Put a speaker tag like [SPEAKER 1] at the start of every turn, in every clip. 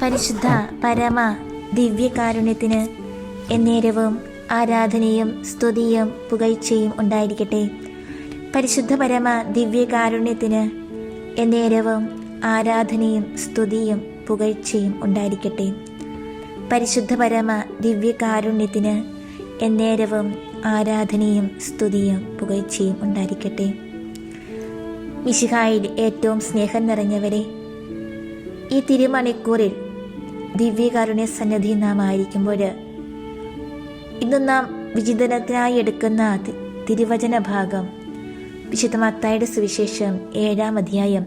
[SPEAKER 1] പരിശുദ്ധ പരമ ദിവ്യകാരുണ്യത്തിന് എന്നേരവും ആരാധനയും സ്തുതിയും പുകഴ്ചയും ഉണ്ടായിരിക്കട്ടെ. പരിശുദ്ധ പരമ ദിവ്യകാരുണ്യത്തിന് എന്നേരവും ആരാധനയും സ്തുതിയും പുകഴ്ചയും ഉണ്ടായിരിക്കട്ടെ. പരിശുദ്ധ പരമ ദിവ്യകാരുണ്യത്തിന് എന്നേരവും ആരാധനയും സ്തുതിയും പുകഴ്ചയും ഉണ്ടായിരിക്കട്ടെ. മിശിഹായിൽ ഏറ്റവും സ്നേഹം നിറഞ്ഞവരെ, ഈ തിരുമണിക്കൂറിൽ ദിവ്യകാരുണ്യ സന്നിധി നാം ആയിരിക്കുമ്പോൾ ഇന്ന് നാം വിചിന്തനത്തിനായി എടുക്കുന്ന തിരുവചന ഭാഗം വിശുദ്ധ മത്തായിയുടെ സുവിശേഷം 7-ാം അധ്യായം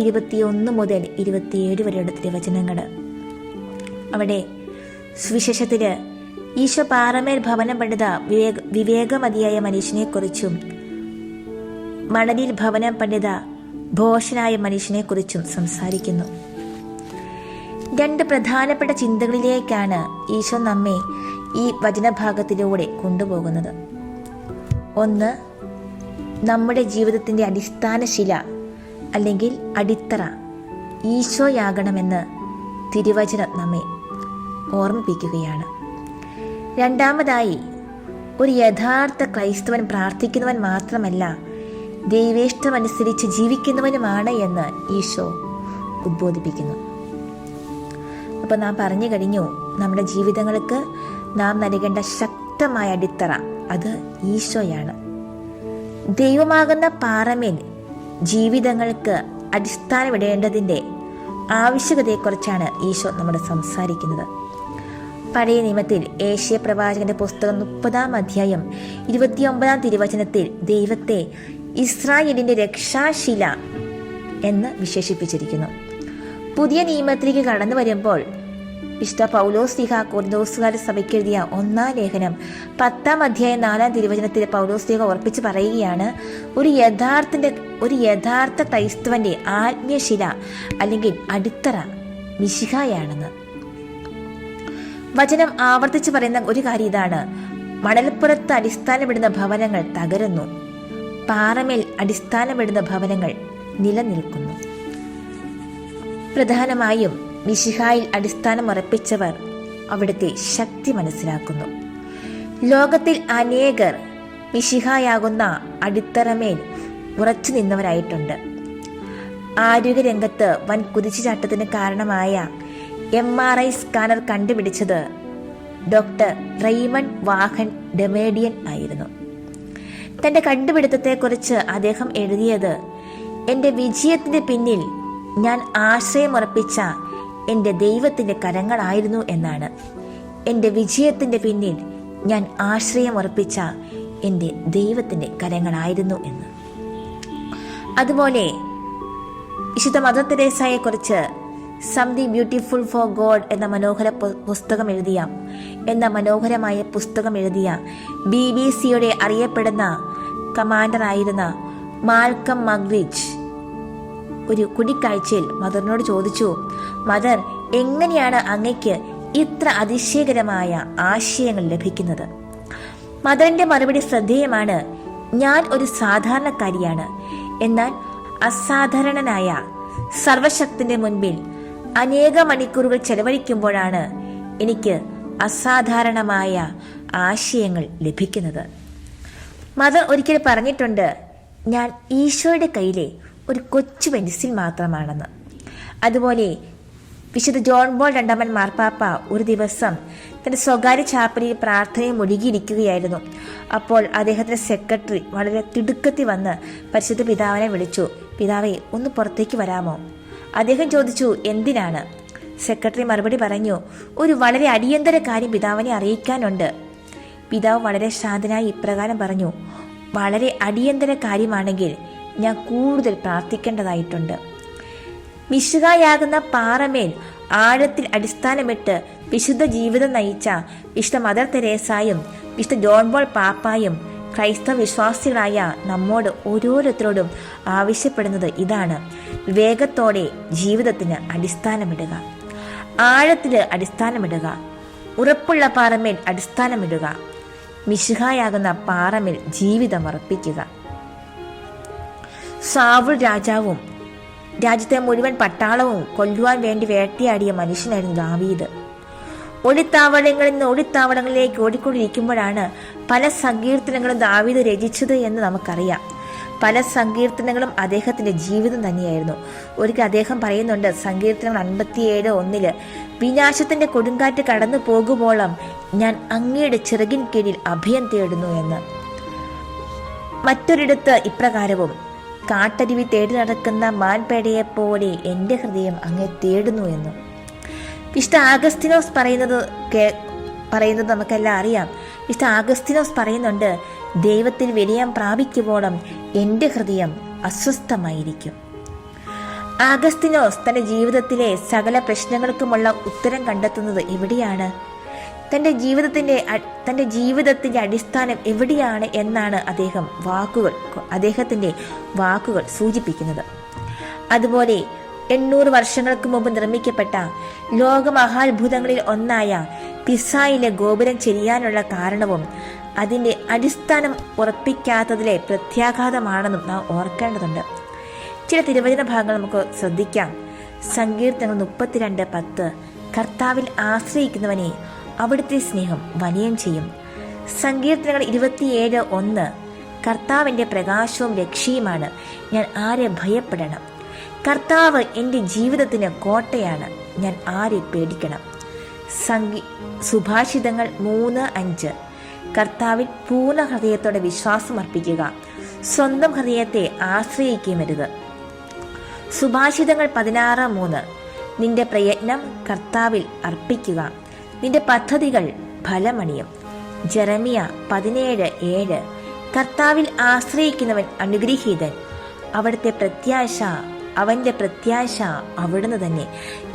[SPEAKER 1] 21 മുതൽ 27 വരെയുള്ള തിരുവചനങ്ങൾ. അവിടെ സുവിശേഷത്തിൽ ഈശോ പാറമേൽ ഭവനം പണിത വിവേകമതിയായ മനുഷ്യനെക്കുറിച്ചും മണലിൽ ഭവനം പണിത ഭോഷനായ മനുഷ്യനെക്കുറിച്ചും സംസാരിക്കുന്നു. രണ്ട് പ്രധാനപ്പെട്ട ചിന്തകളിലേക്കാണ് ഈശോ നമ്മെ ഈ വചനഭാഗത്തിലൂടെ കൊണ്ടുപോകുന്നത്. ഒന്ന്, നമ്മുടെ ജീവിതത്തിൻ്റെ അടിസ്ഥാന ശില അല്ലെങ്കിൽ അടിത്തറ ഈശോയാകണമെന്ന് തിരുവചനം നമ്മെ ഓർമ്മിപ്പിക്കുകയാണ്. രണ്ടാമതായി, ഒരു യഥാർത്ഥ ക്രൈസ്തവൻ പ്രാർത്ഥിക്കുന്നവൻ മാത്രമല്ല, ദൈവേഷ്ടമനുസരിച്ച് ജീവിക്കുന്നവനുമാണ് എന്ന് ഈശോ ഉദ്ബോധിപ്പിക്കുന്നു. അപ്പോൾ നാം പറഞ്ഞു കഴിഞ്ഞു, നമ്മുടെ ജീവിതങ്ങൾക്ക് നാം നൽകേണ്ട ശക്തമായ അടിത്തറ അത് ഈശോയാണ്. ദൈവമാകുന്ന പാറമേൽ ജീവിതങ്ങൾക്ക് അടിസ്ഥാനമിടേണ്ടതിൻ്റെ ആവശ്യകതയെക്കുറിച്ചാണ് ഈശോ നമ്മോട് സംസാരിക്കുന്നത്. പഴയ നിയമത്തിൽ ഏഷ്യ പ്രവാചകന്റെ പുസ്തകം 30-ാം അധ്യായം 29-ാം തിരുവചനത്തിൽ ദൈവത്തെ ഇസ്രായേലിന്റെ രക്ഷാശില എന്ന് വിശേഷിപ്പിച്ചിരിക്കുന്നു. പുതിയ നിയമത്തിലേക്ക് കടന്നു വരുമ്പോൾ വിശുദ്ധ പൗലോസ്ലീഹ കൊരിന്തോസുകാരുടെ സഭയ്ക്ക് എഴുതിയ 1-ാം ലേഖനം 10-ാം അധ്യായം 4-ാം തിരുവചനത്തിൽ പൗലോസ്ലീഹ ഉറപ്പിച്ച് പറയുകയാണ്, ഒരു യഥാർത്ഥ ക്രൈസ്തവന്റെ ആത്മീയശില അല്ലെങ്കിൽ അടിത്തറ മിശിഹായാണെന്ന്. വചനം ആവർത്തിച്ച് പറയുന്ന ഒരു കാര്യം ഇതാണ്: മണൽപ്പുറത്ത് അടിസ്ഥാനമിടുന്ന ഭവനങ്ങൾ തകരുന്നു, പാറമേൽ അടിസ്ഥാനമിടുന്ന ഭവനങ്ങൾ നിലനിൽക്കുന്നു. പ്രധാനമായും മിശിഹായിൽ അടിസ്ഥാനമുറപ്പിച്ചവർ അവിടുത്തെ ശക്തി മനസ്സിലാക്കുന്നു. ലോകത്തിൽ അനേകർ മിശിഹായാകുന്ന അടിത്തറമേൽ ഉറച്ചു നിന്നവരായിട്ടുണ്ട്. ആരോഗ്യരംഗത്ത് വൻ കുതിച്ചുചാട്ടത്തിന് കാരണമായ MRI സ്കാനർ കണ്ടുപിടിച്ചത് ഡോക്ടർ റെയ്മണ്ട് വാഹൻ ഡെമേഡിയൻ ആയിരുന്നു. തൻ്റെ കണ്ടുപിടുത്തത്തെക്കുറിച്ച് അദ്ദേഹം എഴുതിയത്, എൻ്റെ വിജയത്തിൻ്റെ പിന്നിൽ ഞാൻ ആശ്രയമുറപ്പിച്ച എൻ്റെ ദൈവത്തിൻ്റെ കരങ്ങളായിരുന്നു എന്നാണ്. എൻ്റെ വിജയത്തിൻ്റെ പിന്നിൽ ഞാൻ ആശ്രയമുറപ്പിച്ച എൻ്റെ ദൈവത്തിൻ്റെ കരങ്ങളായിരുന്നു എന്ന്. അതുപോലെ വിശുദ്ധ മദർ തെരേസയെക്കുറിച്ച് സംതിങ് ബ്യൂട്ടിഫുൾ ഫോർ ഗോഡ് എന്ന മനോഹരമായ പുസ്തകം എഴുതിയ BBC-യുടെ അറിയപ്പെടുന്ന കമാൻഡറായിരുന്ന മാൽക്കം മഗ്രിച്ച് ഒരു കൂടിക്കാഴ്ചയിൽ മദറിനോട് ചോദിച്ചു, മദർ, എങ്ങനെയാണ് അങ്ങയ്ക്ക് ഇത്ര അതിശയകരമായ ആശയങ്ങൾ ലഭിക്കുന്നത്? മദറിന്റെ മറുപടി ശ്രദ്ധേയമാണ്: ഞാൻ ഒരു സാധാരണക്കാരിയാണ്, എന്നാൽ അസാധാരണനായ സർവശക്തിന്റെ മുൻപിൽ അനേക മണിക്കൂറുകൾ ചെലവഴിക്കുമ്പോഴാണ് എനിക്ക് അസാധാരണമായ ആശയങ്ങൾ ലഭിക്കുന്നത്. മദർ ഒരിക്കൽ പറഞ്ഞിട്ടുണ്ട്, ഞാൻ ഈശോയുടെ കയ്യിലെ ഒരു കൊച്ചു പെൻസിൽ മാത്രമാണെന്ന്. അതുപോലെ വിശുദ്ധ ജോൺ പോൾ 2-ാമൻ മാർപ്പാപ്പ ഒരു ദിവസം തൻ്റെ സ്വകാര്യ ചാപ്പലിൽ പ്രാർത്ഥനയിൽ മുഴുകിയിരിക്കുകയായിരുന്നു. അപ്പോൾ അദ്ദേഹത്തിൻ്റെ സെക്രട്ടറി വളരെ തിടുക്കത്തിൽ വന്ന് പരിശുദ്ധ പിതാവിനെ വിളിച്ചു. പിതാവേ, ഒന്ന് പുറത്തേക്ക് വരാമോ? അദ്ദേഹം ചോദിച്ചു, എന്തിനാണ്? സെക്രട്ടറി മറുപടി പറഞ്ഞു, ഒരു വളരെ അടിയന്തര കാര്യം പിതാവിനെ അറിയിക്കാനുണ്ട്. പിതാവ് വളരെ ശാന്തനായി ഇപ്രകാരം പറഞ്ഞു, വളരെ അടിയന്തര കാര്യമാണെങ്കിൽ ഞാൻ കൂടുതൽ പ്രാർത്ഥിക്കേണ്ടതായിട്ടുണ്ട്. മിശിഹായാകുന്ന പാറമേൽ ആഴത്തിൽ അടിസ്ഥാനമിട്ട് വിശുദ്ധ ജീവിതം നയിച്ച വിശുദ്ധ മദർ തെരേസായും വിശുദ്ധ ജോൺ പോൾ പാപ്പായും ക്രൈസ്തവ വിശ്വാസികളായ നമ്മോട് ഓരോരുത്തരോടും ആവശ്യപ്പെടുന്നത് ഇതാണ്: വിവേകത്തോടെ ജീവിതത്തിന് അടിസ്ഥാനമിടുക, ആഴത്തിൽ അടിസ്ഥാനമിടുക, ഉറപ്പുള്ള പാറമേൽ അടിസ്ഥാനമിടുക, മിശിഹായാകുന്ന പാറമേൽ ജീവിതം അർപ്പിക്കുക. സാവുൾ രാജാവും രാജ്യത്തെ മുഴുവൻ പട്ടാളവും കൊല്ലുവാൻ വേണ്ടി വേട്ടയാടിയ മനുഷ്യനായിരുന്നു ദാവീദ്. ഒളിത്താവളങ്ങളിൽ നിന്ന് ഒളിത്താവളങ്ങളിലേക്ക് ഓടിക്കൊണ്ടിരിക്കുമ്പോഴാണ് പല സങ്കീർത്തനങ്ങളും ദാവീദ് രചിച്ചത് എന്ന് നമുക്കറിയാം. പല സങ്കീർത്തനങ്ങളും അദ്ദേഹത്തിന്റെ ജീവിതം തന്നെയായിരുന്നു. ഒരിക്കൽ അദ്ദേഹം പറയുന്നുണ്ട്, സങ്കീർത്തനങ്ങൾ 57:1, വിനാശത്തിന്റെ കൊടുങ്കാറ്റ് കടന്നു പോകുമ്പോളം ഞാൻ അങ്ങയുടെ ചിറകിൻ കീഴിൽ അഭയം തേടുന്നു എന്ന്. മറ്റൊരിടത്ത് ഇപ്രകാരവും, കാട്ടരുവി തേടി നടക്കുന്ന മാൻപേടയെ പോലെ എൻ്റെ ഹൃദയം അങ്ങേ തേടുന്നു എന്നും. വിശുദ്ധ ആഗസ്തീനോസ് പറയുന്നത് നമുക്കെല്ലാം അറിയാം. വിശുദ്ധ ആഗസ്തീനോസ് പറയുന്നുണ്ട്, ദൈവത്തിൽ വിനയം പ്രാപിക്കുവോളം എൻ്റെ ഹൃദയം അസ്വസ്ഥമായിരിക്കും. ആഗസ്തീനോസ് തൻ്റെ ജീവിതത്തിലെ സകല പ്രശ്നങ്ങൾക്കുമുള്ള ഉത്തരം കണ്ടെത്തുന്നത് എവിടെയാണ്? തൻ്റെ ജീവിതത്തിന്റെ അടിസ്ഥാനം എവിടെയാണ് എന്നാണ് അദ്ദേഹത്തിന്റെ വാക്കുകൾ സൂചിപ്പിക്കുന്നത്. അതുപോലെ 800 വർഷങ്ങൾക്ക് മുമ്പ് നിർമ്മിക്കപ്പെട്ട ലോകമഹാത്ഭുതങ്ങളിൽ ഒന്നായ പിസായിലെ ഗോപുരം ചെരിയാനുള്ള കാരണവും അതിന്റെ അടിസ്ഥാനം ഉറപ്പിക്കാത്തതിലെ പ്രത്യാഘാതമാണെന്നും നാം ഓർക്കേണ്ടതുണ്ട്. ചില തിരുവചന ഭാഗങ്ങൾ നമുക്ക് ശ്രദ്ധിക്കാം. സങ്കീർത്തനങ്ങൾ 32:10, കർത്താവിൽ ആശ്രയിക്കുന്നവനെ അവിടുത്തെ സ്നേഹം വലയം ചെയ്യും. സങ്കീർത്തനങ്ങൾ 27:1, കർത്താവിൻ്റെ പ്രകാശവും രക്ഷയുമാണ്, ഞാൻ ആരെ ഭയപ്പെടണം. കർത്താവ് എൻ്റെ ജീവിതത്തിന് കോട്ടയാണ്, ഞാൻ ആരെ പേടിക്കണം. സുഭാഷിതങ്ങൾ 3:5, കർത്താവിൽ പൂർണ്ണ ഹൃദയത്തോടെ വിശ്വാസം അർപ്പിക്കുക, സ്വന്തം ഹൃദയത്തെ ആശ്രയിക്കുമരുത്. സുഭാഷിതങ്ങൾ 16:3, നിന്റെ പ്രയത്നം കർത്താവിൽ അർപ്പിക്കുക, നിന്റെ പദ്ധതികൾ ഫലമണിയും. ജെറമിയ 17:7, കർത്താവിൽ ആശ്രയിക്കുന്നവൻ അനുഗ്രഹീതൻ, അവന്റെ പ്രത്യാശ അവിടുന്ന് തന്നെ.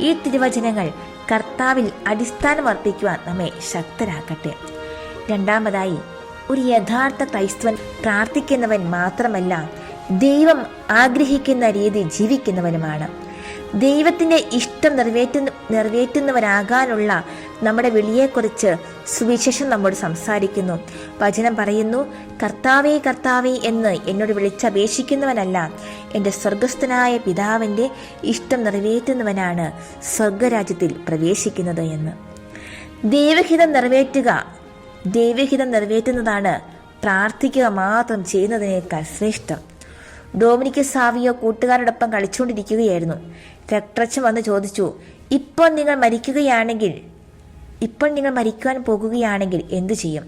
[SPEAKER 1] ഈ തിരുവചനങ്ങൾ കർത്താവിൽ അടിസ്ഥാനമർപ്പിക്കുവാൻ നമ്മെ ശക്തരാക്കട്ടെ. രണ്ടാമതായി, ഒരു യഥാർത്ഥ ക്രൈസ്തവൻ പ്രാർത്ഥിക്കുന്നവൻ മാത്രമല്ല, ദൈവം ആഗ്രഹിക്കുന്ന രീതി ജീവിക്കുന്നവനുമാണ്. ദൈവത്തിന്റെ ഇഷ്ടം നിറവേറ്റുന്നവരാകാനുള്ള നമ്മുടെ വിളിയെക്കുറിച്ച് സുവിശേഷം നമ്മോട് സംസാരിക്കുന്നു. വചനം പറയുന്നു, കർത്താവേ കർത്താവേ എന്ന് എന്നോട് വിളിച്ചപേക്ഷിക്കുന്നവനല്ല, എൻ്റെ സ്വർഗസ്ഥനായ പിതാവിൻ്റെ ഇഷ്ടം നിറവേറ്റുന്നവനാണ് സ്വർഗരാജ്യത്തിൽ പ്രവേശിക്കുന്നത് എന്ന്. ദൈവഹിതം നിറവേറ്റുന്നതാണ് പ്രാർത്ഥിക്കുക മാത്രം ചെയ്യുന്നതിനേക്കാൾ ശ്രേഷ്ഠം. ഡൊമിനിക് സാവിയോ കൂട്ടുകാരോടൊപ്പം കളിച്ചുകൊണ്ടിരിക്കുകയായിരുന്നു. രക്തച്ചൻ വന്ന് ചോദിച്ചു, ഇപ്പോൾ നിങ്ങൾ മരിക്കുവാൻ പോകുകയാണെങ്കിൽ എന്തു ചെയ്യും?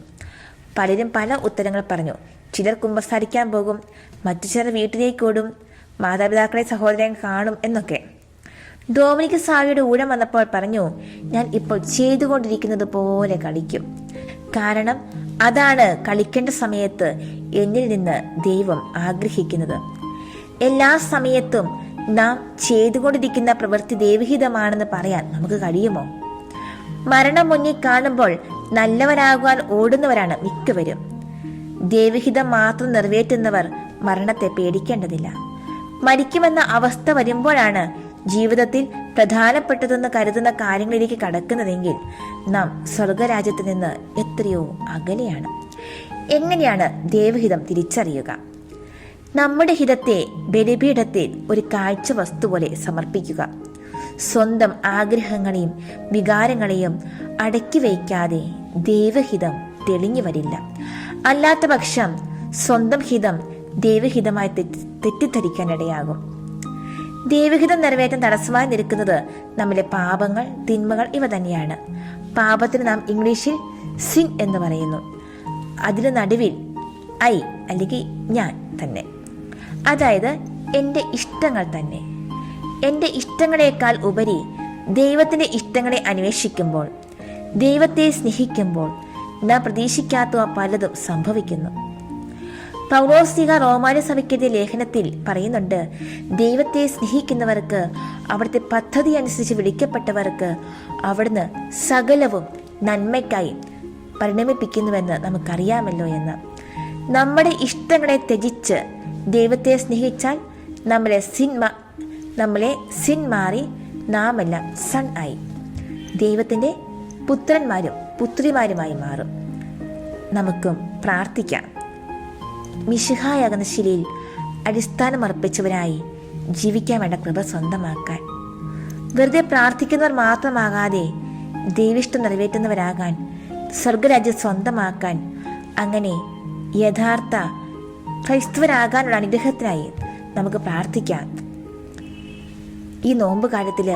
[SPEAKER 1] പലരും പല ഉത്തരങ്ങൾ പറഞ്ഞു. ചിലർ കുമ്പസാരിക്കാൻ പോകും, മറ്റു ചിലർ വീട്ടിലേക്ക് ഓടും, മാതാപിതാക്കളെ സഹോദരൻ കാണും എന്നൊക്കെ. ഡൊമിനിക് സാവിയുടെ ഊഴം വന്നപ്പോൾ പറഞ്ഞു, ഞാൻ ഇപ്പോൾ ചെയ്തുകൊണ്ടിരിക്കുന്നത് പോലെ കളിക്കും. കാരണം അതാണ് കളിക്കേണ്ട സമയത്ത് എന്നിൽ നിന്ന് ദൈവം ആഗ്രഹിക്കുന്നത്. എല്ലാ സമയത്തും നാം ചെയ്തുകൊണ്ടിരിക്കുന്ന പ്രവൃത്തി ദൈവഹിതമാണെന്ന് പറയാൻ നമുക്ക് കഴിയുമോ? മരണം മുന്നിൽ കാണുമ്പോൾ നല്ലവരാകുവാൻ ഓടുന്നവരാണ് മിക്കവരും. ദൈവഹിതം മാത്രം നിറവേറ്റുന്നവർ മരണത്തെ പേടിക്കേണ്ടതില്ല. മരിക്കുമെന്ന അവസ്ഥ വരുമ്പോഴാണ് ജീവിതത്തിൽ പ്രധാനപ്പെട്ടതെന്ന് കരുതുന്ന കാര്യങ്ങളിലേക്ക് കടക്കുന്നതെങ്കിൽ നാം സ്വർഗരാജ്യത്തിൽ നിന്ന് എത്രയോ അകലെയാണ്. എങ്ങനെയാണ് ദൈവഹിതം തിരിച്ചറിയുക? നമ്മുടെ ഹിതത്തെ ബലിപീഠത്തിൽ ഒരു കാഴ്ച വസ്തു പോലെ സമർപ്പിക്കുക. സ്വന്തം ആഗ്രഹങ്ങളെയും വികാരങ്ങളെയും അടക്കി വയ്ക്കാതെ ദൈവഹിതം തെളിഞ്ഞു വരില്ല. അല്ലാത്ത പക്ഷം സ്വന്തം ഹിതം ദൈവഹിതമായി തെറ്റിദ്ധരിക്കാനിടയാകും. ദൈവഹിതം നിറവേറ്റാൻ തടസ്സമായി നിൽക്കുന്നത് നമ്മിലെ പാപങ്ങൾ, തിന്മകൾ ഇവ തന്നെയാണ്. പാപത്തിന് നാം ഇംഗ്ലീഷിൽ സിൻ എന്ന് പറയുന്നു. അതിന് നടുവിൽ ഐ അല്ലെങ്കിൽ ഞാൻ തന്നെ, അതായത് എൻ്റെ ഇഷ്ടങ്ങൾ തന്നെ. എൻ്റെ ഇഷ്ടങ്ങളെക്കാൾ ഉപരി ദൈവത്തിൻ്റെ ഇഷ്ടങ്ങളെ അന്വേഷിക്കുമ്പോൾ, ദൈവത്തെ സ്നേഹിക്കുമ്പോൾ നാം പ്രതീക്ഷിക്കാത്ത പലതും സംഭവിക്കുന്നു. പൗലോസ്ലീഹ റോമാന്യ സഭയ്ക്കെതിരെ ലേഖനത്തിൽ പറയുന്നുണ്ട്, ദൈവത്തെ സ്നേഹിക്കുന്നവർക്ക്, അവിടുത്തെ പദ്ധതി അനുസരിച്ച് വിളിക്കപ്പെട്ടവർക്ക് അവിടുന്ന് സകലവും നന്മയ്ക്കായി പരിണമിപ്പിക്കുന്നുവെന്ന് നമുക്കറിയാമല്ലോ എന്ന്. നമ്മുടെ ഇഷ്ടങ്ങളെ ത്യജിച്ച് ദൈവത്തെ സ്നേഹിച്ചാൽ നമ്മളെ സിൻ മാറി നാമെല്ലാം സൺ ആയി ദൈവത്തിൻ്റെ പുത്രന്മാരും പുത്രിമാരുമായി മാറും. നമുക്കും പ്രാർത്ഥിക്കാം. മിശിഹായാകുന്ന ശിലയിൽ അടിസ്ഥാനമർപ്പിച്ചവരായി ജീവിക്കാൻ വേണ്ട കൃപ സ്വന്തമാക്കാൻ, വെറുതെ പ്രാർത്ഥിക്കുന്നവർ മാത്രമാകാതെ ദൈവിഷ്ടം നിറവേറ്റുന്നവരാകാൻ, സ്വർഗരാജ്യം സ്വന്തമാക്കാൻ, അങ്ങനെ യഥാർത്ഥ ക്രൈസ്തവരാകാനുള്ള അനുഗ്രഹത്തിനായി നമുക്ക് പ്രാർത്ഥിക്കാം. ഈ നോമ്പ് കാലത്തിൽ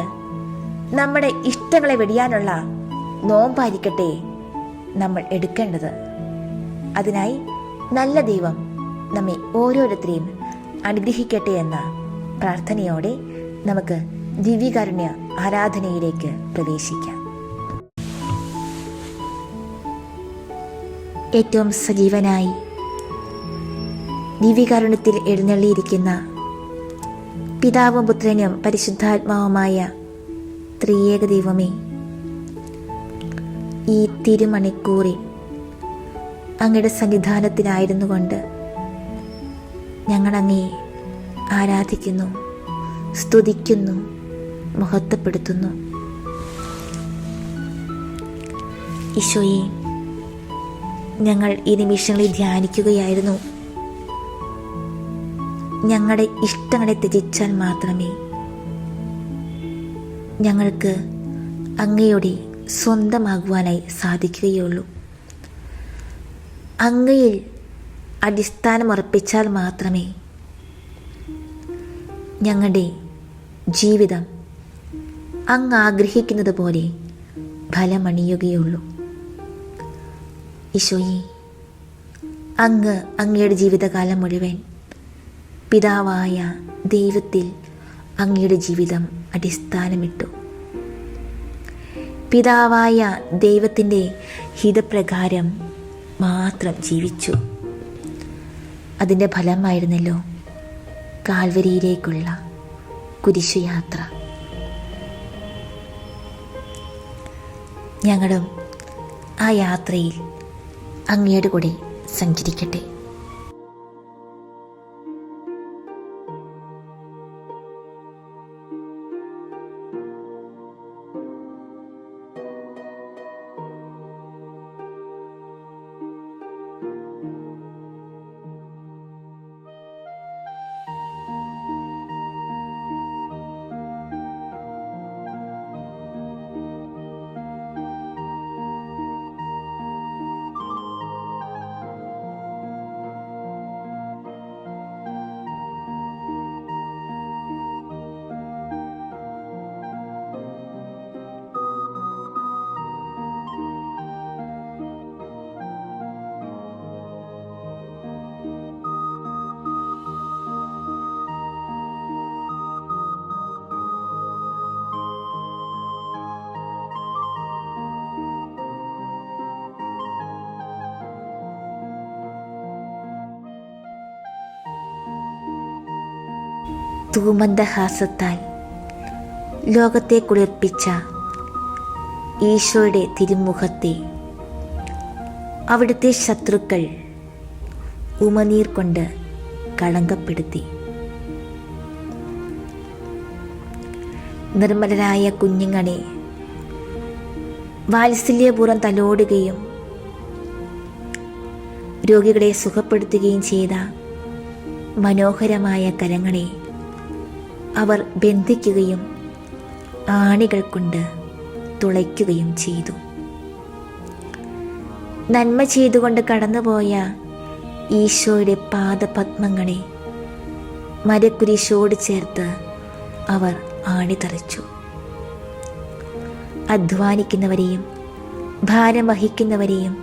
[SPEAKER 1] നമ്മുടെ ഇഷ്ടങ്ങളെ വെടിയാനുള്ള നോമ്പായിരിക്കട്ടെ നമ്മൾ എടുക്കേണ്ടത്. അതിനായി നല്ല ദൈവം നമ്മെ ഓരോരുത്തരെയും അനുഗ്രഹിക്കട്ടെ എന്ന പ്രാർത്ഥനയോടെ നമുക്ക് ദിവ്യകാരുണ്യ ആരാധനയിലേക്ക് പ്രവേശിക്കാം. ഏറ്റവും സജീവനായി ദിവ്യകാരുണ്യത്തിൽ എഴുന്നള്ളിയിരിക്കുന്ന പിതാവും പുത്രനും പരിശുദ്ധാത്മാവുമായ ത്രിയേക ദൈവമേ, ഈ തിരുമണിക്കൂറിൽ അങ്ങയുടെ സന്നിധാനത്തിനായിരുന്നു കൊണ്ട് ഞങ്ങൾ അങ്ങയെ ആരാധിക്കുന്നു, സ്തുതിക്കുന്നു, മഹത്വപ്പെടുത്തുന്നു. ഈശോയെ, ഞങ്ങൾ ഈ നിമിഷങ്ങളിൽ ധ്യാനിക്കുകയായിരുന്നു. ഞങ്ങളുടെ ഇഷ്ടങ്ങളെ ത്യജിച്ചാൽ മാത്രമേ ഞങ്ങൾക്ക് അങ്ങയുടെ സ്വന്തമാകുവാനായി സാധിക്കുകയുള്ളൂ. അങ്ങയിൽ അടിസ്ഥാനമുറപ്പിച്ചാൽ മാത്രമേ ഞങ്ങളുടെ ജീവിതം അങ്ങ് ആഗ്രഹിക്കുന്നത് പോലെ ഫലമണിയുകയുള്ളൂ. ഈശോയെ, അങ്ങ് അങ്ങയുടെ ജീവിതകാലം മുഴുവൻ പിതാവായ ദൈവത്തിൽ അങ്ങയുടെ ജീവിതം അടിസ്ഥാനമിട്ടു. പിതാവായ ദൈവത്തിൻ്റെ ഹിതപ്രകാരം മാത്രം ജീവിച്ചു. അതിൻ്റെ ഫലമായിരുന്നല്ലോ കാൽവരിയിലേക്കുള്ള കുരിശുയാത്ര. ഞങ്ങളും ആ യാത്രയിൽ അങ്ങയുടെ കൂടെ സഞ്ചരിക്കട്ടെ. തൂമന്ദഹാസത്താൽ ലോകത്തെ കുളിർപ്പിച്ച ഈശോയുടെ തിരുമുഖത്തെ അവിടുത്തെ ശത്രുക്കൾ ഉമനീർ കൊണ്ട് കളങ്കപ്പെടുത്തി. നിർമ്മലരായ കുഞ്ഞുങ്ങളെ വാത്സല്യപൂർവ്വം തലോടുകയും രോഗികളെ സുഖപ്പെടുത്തുകയും ചെയ്ത മനോഹരമായ കരങ്ങളെ അവർ ബന്ധിക്കുകയും ആണികൾ കൊണ്ട് തുളയ്ക്കുകയും ചെയ്തു. നന്മ ചെയ്തുകൊണ്ട് കടന്നുപോയ ഈശോയുടെ പാദപത്മങ്ങളെ മരക്കുരിശോട് ചേർത്ത് അവർ ആണിതറച്ചു. അധ്വാനിക്കുന്നവരെയും ഭാരം വഹിക്കുന്നവരെയും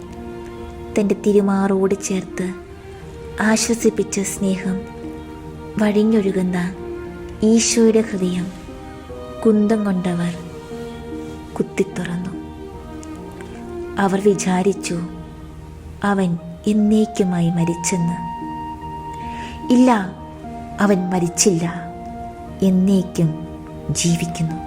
[SPEAKER 1] തൻ്റെ തിരുമാറോട് ചേർത്ത് ആശ്വസിപ്പിച്ച സ്നേഹം വഴിഞ്ഞൊഴുകുന്ന ഈശോയുടെ ഹൃദയം കുന്തം കൊണ്ടവർ കുത്തിത്തുറന്നു. അവർ വിചാരിച്ചു അവൻ എന്നേക്കുമായി മരിച്ചെന്ന്. ഇല്ല, അവൻ മരിച്ചില്ല, എന്നേക്കും ജീവിക്കുന്നു.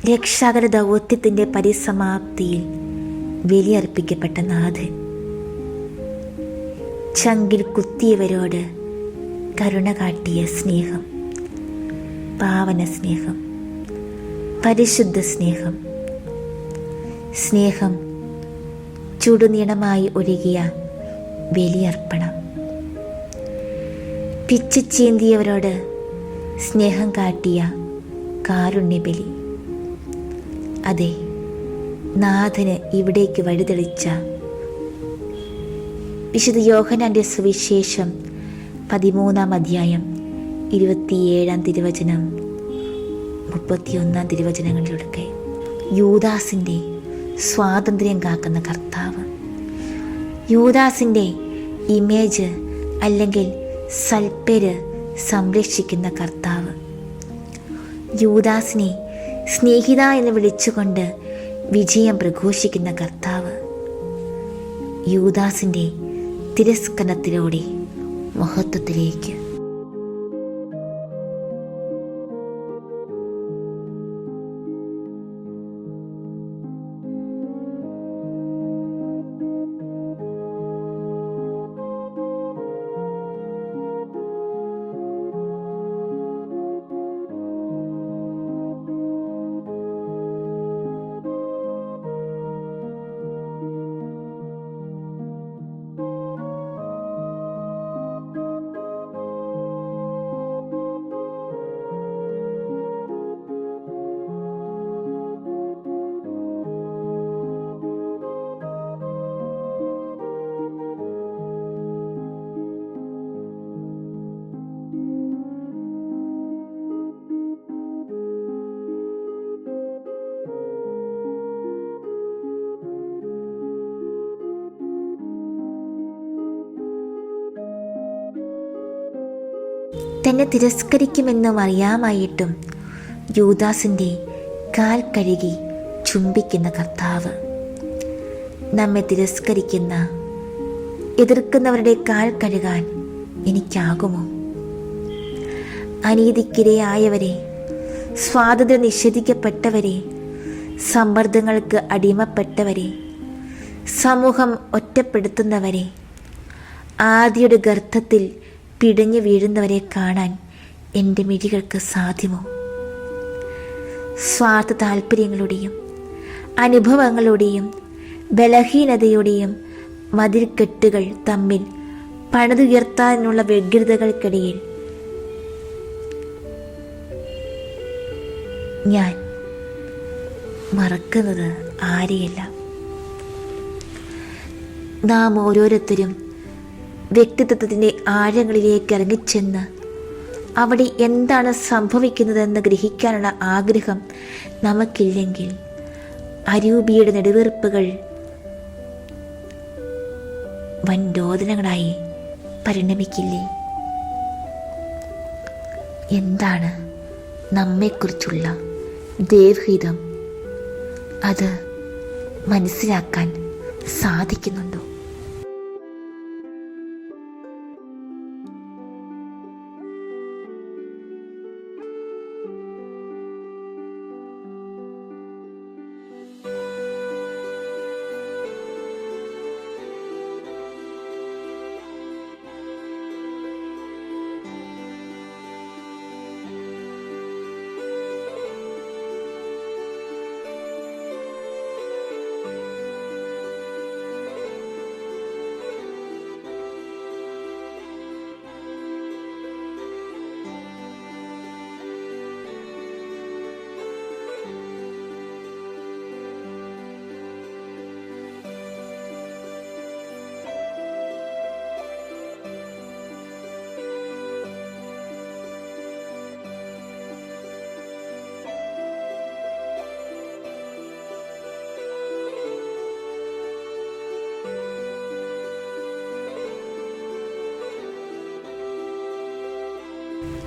[SPEAKER 1] രക്ഷാകര ദൗത്യത്തിൻ്റെ പരിസമാപ്തിയിൽ ബലിയർപ്പിക്കപ്പെട്ട നാഥൻ ചങ്കിൽ കുത്തിയവരോട് കരുണ കാട്ടിയ സ്നേഹം, പാവന സ്നേഹം, പരിശുദ്ധ സ്നേഹം, സ്നേഹം ചുടുനീളമായി ഒഴുകിയ ബലിയർപ്പണം, പിച്ചിച്ചീന്തിയവരോട് സ്നേഹം കാട്ടിയ കാരുണ്യബലി. അതെ, നാഥന് ഇവിടേക്ക് വഴിതെളിച്ച വിശുദ്ധ യോഹന്നാന്റെ സുവിശേഷം 13-ാം അധ്യായം 27-ാം തിരുവചനം 31-ാം തിരുവചനങ്ങളിലൊക്കെ യൂദാസിൻ്റെ സ്വാതന്ത്ര്യം കാക്കുന്ന കർത്താവ്, യൂദാസിൻ്റെ ഇമേജ് അല്ലെങ്കിൽ സൽപ്പേര് സംരക്ഷിക്കുന്ന കർത്താവ്, യൂദാസിനെ സ്നേഹിത എന്ന് വിളിച്ചുകൊണ്ട് വിജയം പ്രഘോഷിക്കുന്ന കർത്താവ്, യൂദാസിൻ്റെ തിരസ്കരണത്തിലൂടെ മഹത്വത്തിലേക്ക്. തന്നെ തിരസ്കരിക്കുമെന്നും അറിയാമായിട്ടും യൂദാസിൻ്റെ കാൽ കഴുകി ചുംബിക്കുന്ന കർത്താവ്, നമ്മെ തിരസ്കരിക്കുന്ന എതിർക്കുന്നവരുടെ കാൽ കഴുകാൻ എനിക്കാകുമോ? അനീതിക്കിരയായവരെ, സ്വാതന്ത്ര്യം നിഷേധിക്കപ്പെട്ടവരെ, സമ്മർദ്ദങ്ങൾക്ക് അടിമപ്പെട്ടവരെ, സമൂഹം ഒറ്റപ്പെടുത്തുന്നവരെ, ആദിയുടെ ഗർത്തത്തിൽ പിടഞ്ഞു വീഴുന്നവരെ കാണാൻ എൻ്റെ മിഴികൾക്ക് സാധ്യമോ? സ്വാർത്ഥ താല്പര്യങ്ങളുടെയും അനുഭവങ്ങളുടെയും ബലഹീനതയുടെയും മതിൽക്കെട്ടുകൾ തമ്മിൽ പണിതുയർത്താനുള്ള വ്യഗ്രതകൾക്കിടയിൽ ഞാൻ മറക്കുന്നത് ആരെയല്ല. നാം ഓരോരുത്തരും വ്യക്തിത്വത്തിൻ്റെ ആഴങ്ങളിലേക്ക് ഇറങ്ങിച്ചെന്ന് അവിടെ എന്താണ് സംഭവിക്കുന്നതെന്ന് ഗ്രഹിക്കാനുള്ള ആഗ്രഹം നമുക്കില്ലെങ്കിൽ അരൂപിയുടെ നെടുവീർപ്പുകൾ വൻ രോദനങ്ങളായി പരിണമിക്കില്ലേ? എന്താണ് നമ്മെക്കുറിച്ചുള്ള ദൈവഹിതം? അത് മനസ്സിലാക്കാൻ സാധിക്കുന്നുണ്ടോ?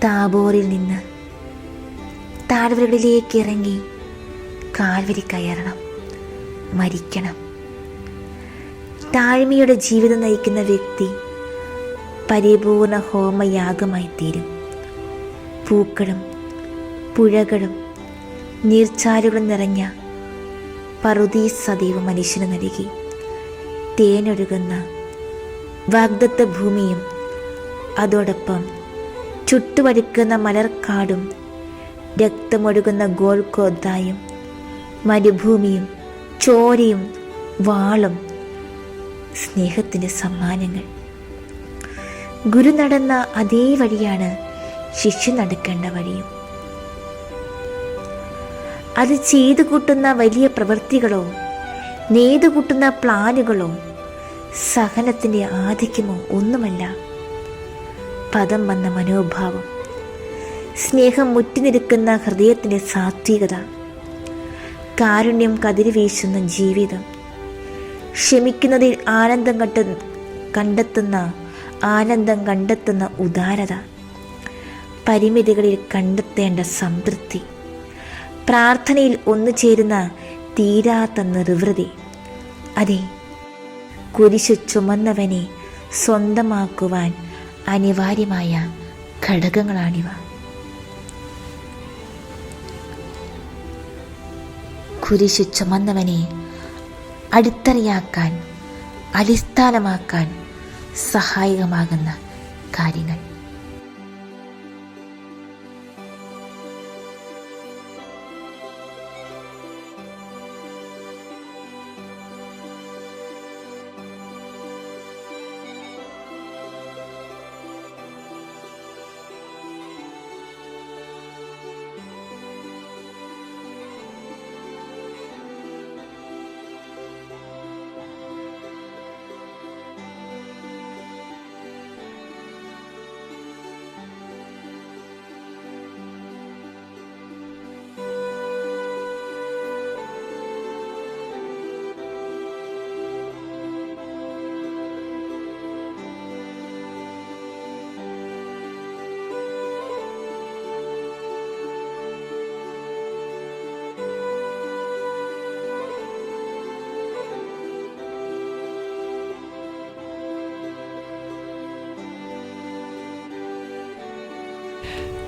[SPEAKER 1] താബോറിൽ നിന്ന് താഴ്വരകളിലേക്ക് ഇറങ്ങി കാൽവരി കയറണം, മരിക്കണം. താഴ്മയുടെ ജീവിതം നയിക്കുന്ന വ്യക്തി പരിപൂർണ ഹോമയാഗമായി തീരും. പൂക്കളും പുഴകളും നീർച്ചാലുകൾ നിറഞ്ഞ പറുദീസ ദൈവം മനുഷ്യന് നൽകി. തേനൊഴുകുന്ന വാഗ്ദത്ത ഭൂമിയും അതോടൊപ്പം ചുട്ടുവഴുക്കുന്ന മലർക്കാടും രക്തമൊഴുകുന്ന ഗോൽഗോഥായും മരുഭൂമിയും ചോരയും വാളും സ്നേഹത്തിൻ്റെ സമ്മാനങ്ങൾ. ഗുരു നടന്ന അതേ വഴിയാണ് ശിഷ്യ നടക്കേണ്ട വഴിയും. അത് ചെയ്തു കൂട്ടുന്ന വലിയ പ്രവൃത്തികളോ നെയ്തു കൂട്ടുന്ന പ്ലാനുകളോ സഹനത്തിൻ്റെ ആധിക്യമോ ഒന്നുമല്ല. പദം വന്ന മനോഭാവം, സ്നേഹം മുറ്റിനിൽക്കുന്ന ഹൃദയത്തിൻ്റെ സാത്വികത, കാരുണ്യം കതിരി വീശുന്ന ജീവിതം, ക്ഷമിക്കുന്നതിൽ ആനന്ദം കണ്ടെത്തുന്ന ഉദാരത, പരിമിതികളിൽ കണ്ടെത്തേണ്ട സംതൃപ്തി, പ്രാർത്ഥനയിൽ ഒന്നുചേരുന്ന തീരാത്ത നിർവൃതി. അതെ, കുരിശു ചുമന്നവനെ സ്വന്തമാക്കുവാൻ അനിവാര്യമായ ഘടകങ്ങളാണിവ. കുരിശു ചുമന്നവനെ അടിത്തറയാക്കാൻ, അടിസ്ഥാനമാക്കാൻ സഹായകമാകുന്ന കാര്യങ്ങൾ.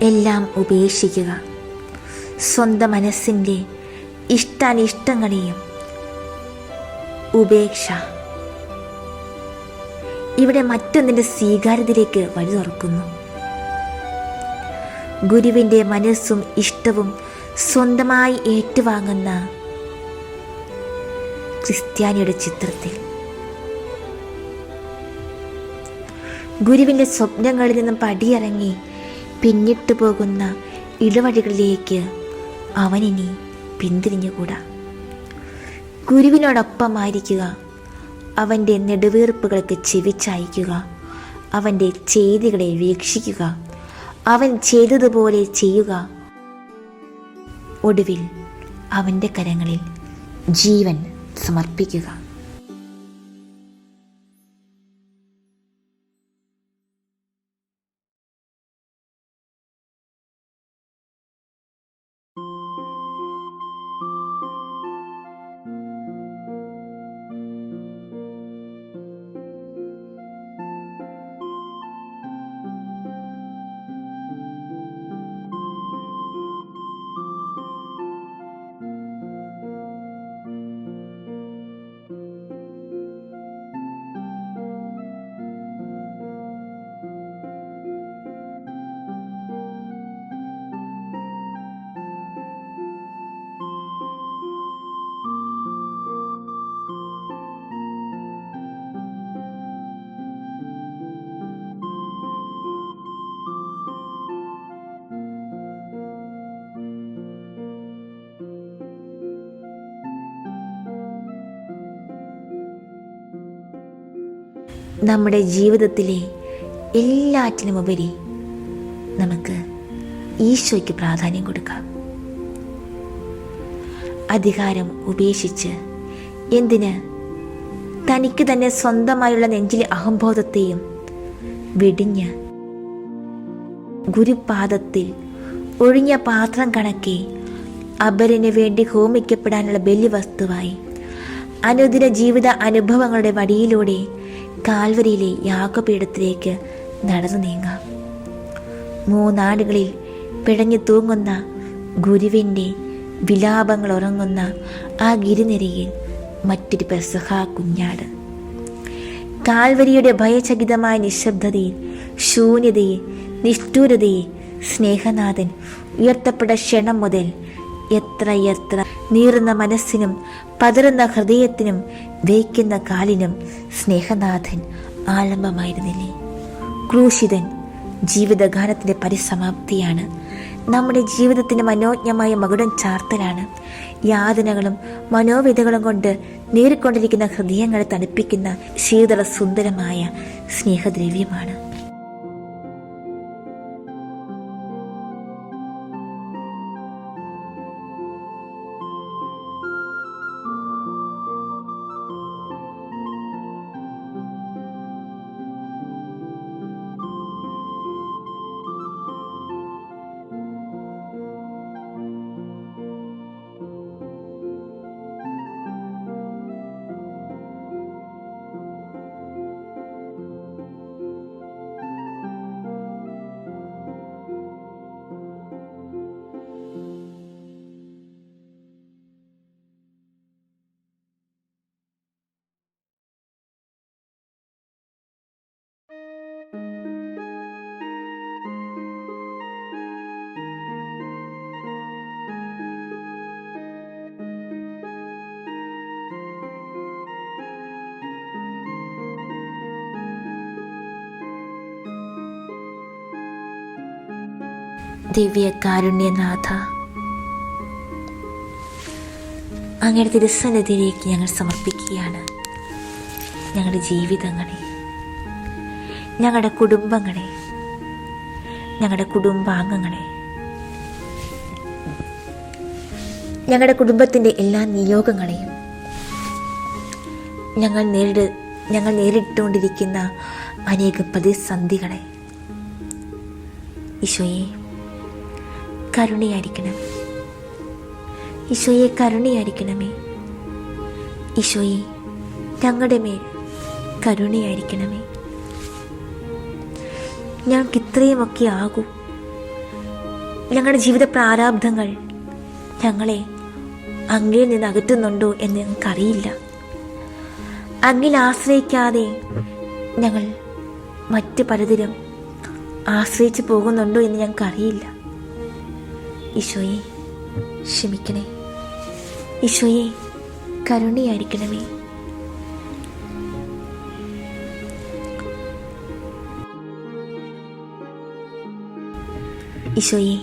[SPEAKER 1] എല്ലാം ഉപേക്ഷിക്കുക. സ്വന്തം മനസ്സിൻ്റെ ഇഷ്ടാനിഷ്ടങ്ങളെയും ഉപേക്ഷ ഇവിടെ മറ്റൊന്നിൻ്റെ സ്വീകാര്യതയിലേക്ക് വഴി തുറക്കുന്നു. ഗുരുവിൻ്റെ മനസ്സും ഇഷ്ടവും സ്വന്തമായി ഏറ്റുവാങ്ങുന്ന ക്രിസ്ത്യാനിയുടെ ചിത്രത്തിൽ ഗുരുവിൻ്റെ സ്വപ്നങ്ങളിൽ നിന്നും പടിയിറങ്ങി പിന്നിട്ടു പോകുന്ന ഇടവഴികളിലേക്ക് അവനിനി പിന്തിരിഞ്ഞുകൂടാ. ഗുരുവിനോടൊപ്പമായിരിക്കുക, അവൻ്റെ നെടുവീർപ്പുകൾക്ക് ചെവിച്ചായിക്കുക, അവൻ്റെ ചെയ്തികളെ വീക്ഷിക്കുക, അവൻ ചെയ്തതുപോലെ ചെയ്യുക. ഒടുവിൽ അവൻ്റെ കരങ്ങളിൽ ജീവൻ സമർപ്പിക്കുക. നമ്മുടെ ജീവിതത്തിലെ എല്ലാറ്റിനുമുപരി നമുക്ക് ഈശോയ്ക്ക് പ്രാധാന്യം കൊടുക്കാം. അധികാരം ഉപേക്ഷിച്ച് എന്തിന് തനിക്ക് തന്നെ സ്വന്തമായുള്ള നെഞ്ചിലെ അഹംബോധത്തെയും വെടിഞ്ഞ് ഗുരുപാദത്തിൽ ഒഴിഞ്ഞ പാത്രം കണക്കെ അപരന് വേണ്ടി ഹോമിക്കപ്പെടാനുള്ള ബലിവസ്തുവായി അനുദിന ജീവിത അനുഭവങ്ങളുടെ വഴിയിലൂടെ കാൽവരിയിലെ യാഗപീഠത്തിലേക്ക് നടന്നു നീങ്ങാം. മൂന്നാടുകളിൽ പിടഞ്ഞു തൂങ്ങുന്ന ഗുരുവിൻ്റെ വിലാപങ്ങൾ ഉറങ്ങുന്ന ആ ഗിരിനിരയിൽ മറ്റൊരു പെസഹ കുഞ്ഞാട്. കാൽവരിയുടെ ഭയചകിതമായ നിശബ്ദതയിൽ, ശൂന്യതയെ, നിഷ്ഠൂരതയെ സ്നേഹനാഥൻ ഉയർത്തപ്പെട്ട ക്ഷണം മുതൽ എത്ര നീറുന്ന മനസ്സിനും പതറുന്ന ഹൃദയത്തിനും വേയ്ക്കുന്ന കാലിനും സ്നേഹനാഥൻ ആലംബമായിരുന്നില്ലേ? ക്രൂശിതൻ ജീവിതഗാനത്തിൻ്റെ പരിസമാപ്തിയാണ്. നമ്മുടെ ജീവിതത്തിൻ്റെ മനോജ്ഞമായ മകുടം ചാർത്തലാണ്. യാതനകളും മനോവിധകളും കൊണ്ട് നേറിക്കൊണ്ടിരിക്കുന്ന ഹൃദയങ്ങളെ തണുപ്പിക്കുന്ന ശീതള സുന്ദരമായ സ്നേഹദ്രവ്യമാണ്. ദിവ്യ കാരുണ്യനാഥ, അങ്ങയുടെ തിരുസന്നിധിയിലേക്ക് ഞങ്ങൾ സമർപ്പിക്കുകയാണ് ഞങ്ങളുടെ ജീവിതങ്ങളെ, ഞങ്ങളുടെ കുടുംബങ്ങളെ, ഞങ്ങളുടെ കുടുംബാംഗങ്ങളെ, ഞങ്ങളുടെ കുടുംബത്തിൻ്റെ എല്ലാ നിയോഗങ്ങളെയും, ഞങ്ങൾ നേരിട്ടുകൊണ്ടിരിക്കുന്ന അനേക പ്രതിസന്ധികളെ ഈശോയെ കരുണയായിരിക്കണം. ഈശോയെ കരുണയായിരിക്കണമേ. ഈശോയെ ഞങ്ങളുടെ മേൽ കരുണയായിരിക്കണമേ. ഞങ്ങൾക്ക് ഇത്രയുമൊക്കെ ആകൂ. ഞങ്ങളുടെ ജീവിത പ്രാരാബ്ധങ്ങൾ ഞങ്ങളെ അങ്ങിൽ നിന്ന് അകറ്റുന്നുണ്ടോ എന്ന് ഞങ്ങൾക്കറിയില്ല. അങ്ങിൽ ആശ്രയിക്കാതെ ഞങ്ങൾ മറ്റ് പലതിലും ആശ്രയിച്ച് പോകുന്നുണ്ടോ എന്ന് ഞങ്ങൾക്കറിയില്ല. ഈശോയെ ക്ഷമിക്കണേ. ഈശോയെ കരുണയായിരിക്കണമേ. ഈശോയെ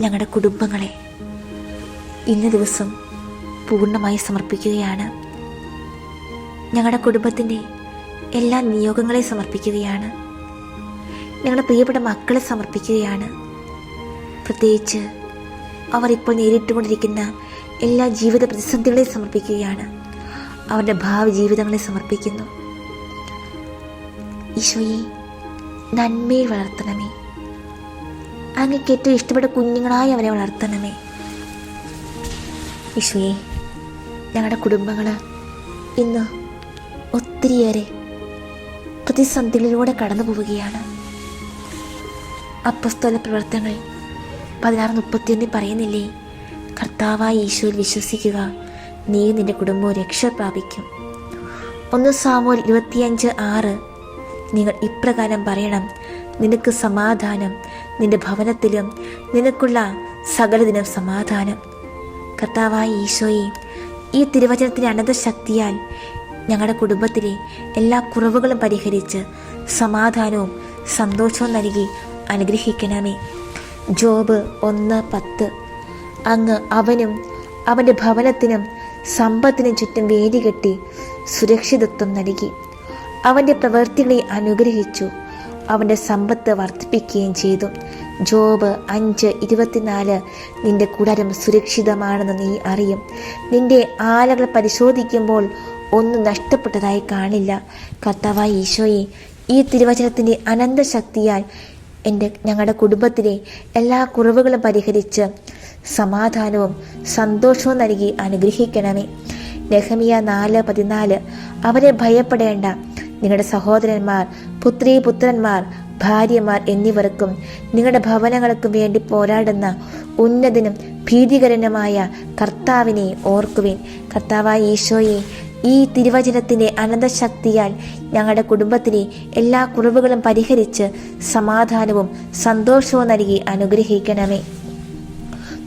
[SPEAKER 1] ഞങ്ങളുടെ കുടുംബങ്ങളെ ഇന്ന ദിവസം പൂർണ്ണമായി സമർപ്പിക്കുകയാണ്. ഞങ്ങളുടെ കുടുംബത്തിൻ്റെ എല്ലാ നിയോഗങ്ങളെ സമർപ്പിക്കുകയാണ്. ഞങ്ങളുടെ പ്രിയപ്പെട്ട മക്കളെ സമർപ്പിക്കുകയാണ്. പ്രത്യേകിച്ച് അവർ ഇപ്പോൾ നേരിട്ടുകൊണ്ടിരിക്കുന്ന എല്ലാ ജീവിത പ്രതിസന്ധികളെ സമർപ്പിക്കുകയാണ്. അവരുടെ ഭാവി ജീവിതങ്ങളെ സമർപ്പിക്കുന്നു. ഈശോയെ നന്മയിൽ വളർത്തണമേ. അങ്ങേക്ക് ഏറ്റവും ഇഷ്ടപ്പെട്ട കുഞ്ഞുങ്ങളായി അവരെ വളർത്തണമേ. ഈശോയെ ഞങ്ങളുടെ കുടുംബങ്ങൾ ഇന്ന് ഒത്തിരിയേറെ പ്രതിസന്ധികളിലൂടെ കടന്നു പോവുകയാണ്. അപ്പസ്തോല പ്രവർത്തനങ്ങൾ 16:31 പറയുന്നില്ലേ, കർത്താവായ ഈശോയിൽ വിശ്വസിക്കുക, നീ നിന്റെ കുടുംബവും രക്ഷ പ്രാപിക്കും. 1 സാമുവേൽ 25:6 നിങ്ങൾ ഇപ്രകാരം പറയണം, നിനക്ക് സമാധാനം, നിന്റെ ഭവനത്തിലും നിനക്കുള്ള സകലതിനും സമാധാനം. കർത്താവായ ഈശോയെ ഈ തിരുവചനത്തിൻ്റെ അനന്ത ശക്തിയാൽ ഞങ്ങളുടെ കുടുംബത്തിലെ എല്ലാ കുറവുകളും പരിഹരിച്ച് സമാധാനവും സന്തോഷവും നൽകി അനുഗ്രഹിക്കണമേ. ജോബ് 1:10 അങ്ങ് അവനും അവൻ്റെ ഭവനത്തിനും സമ്പത്തിനും ചുറ്റും വേലി കെട്ടി സുരക്ഷിതത്വം നൽകി. അവൻ്റെ പ്രവൃത്തികളെ അനുഗ്രഹിച്ചു, അവൻ്റെ സമ്പത്ത് വർദ്ധിപ്പിക്കുകയും ചെയ്തു. ജോബ് 5:24 നിന്റെ കൂടാരം സുരക്ഷിതമാണെന്ന് നീ അറിയും. നിന്റെ ആലകൾ പരിശോധിക്കുമ്പോൾ ഒന്നും നഷ്ടപ്പെട്ടതായി കാണില്ല. കർത്താവായ ഈശോയെ ഈ തിരുവചനത്തിൻ്റെ അനന്ത ശക്തിയാൽ ഞങ്ങളുടെ കുടുംബത്തിലെ എല്ലാ കുറവുകളും പരിഹരിച്ച് സമാധാനവും സന്തോഷവും നൽകി അനുഗ്രഹിക്കണമേ. നെഹെമ്യാ 4:14 അവരെ ഭയപ്പെടേണ്ട, നിങ്ങളുടെ സഹോദരന്മാർ പുത്രീപുത്രന്മാർ ഭാര്യമാർ എന്നിവർക്കും നിങ്ങളുടെ ഭവനങ്ങൾക്കും വേണ്ടി പോരാടുന്ന ഉന്നതനും ഭീതികരനുമായ കർത്താവിനെ ഓർക്കുവിൻ. കർത്താവായ ഈശോയെ, ഈ തിരുവചനത്തിൻ്റെ അനന്തശക്തിയാൽ ഞങ്ങളുടെ കുടുംബത്തിലെ എല്ലാ കുറവുകളും പരിഹരിച്ച് സമാധാനവും സന്തോഷവും നൽകി അനുഗ്രഹിക്കണമേ.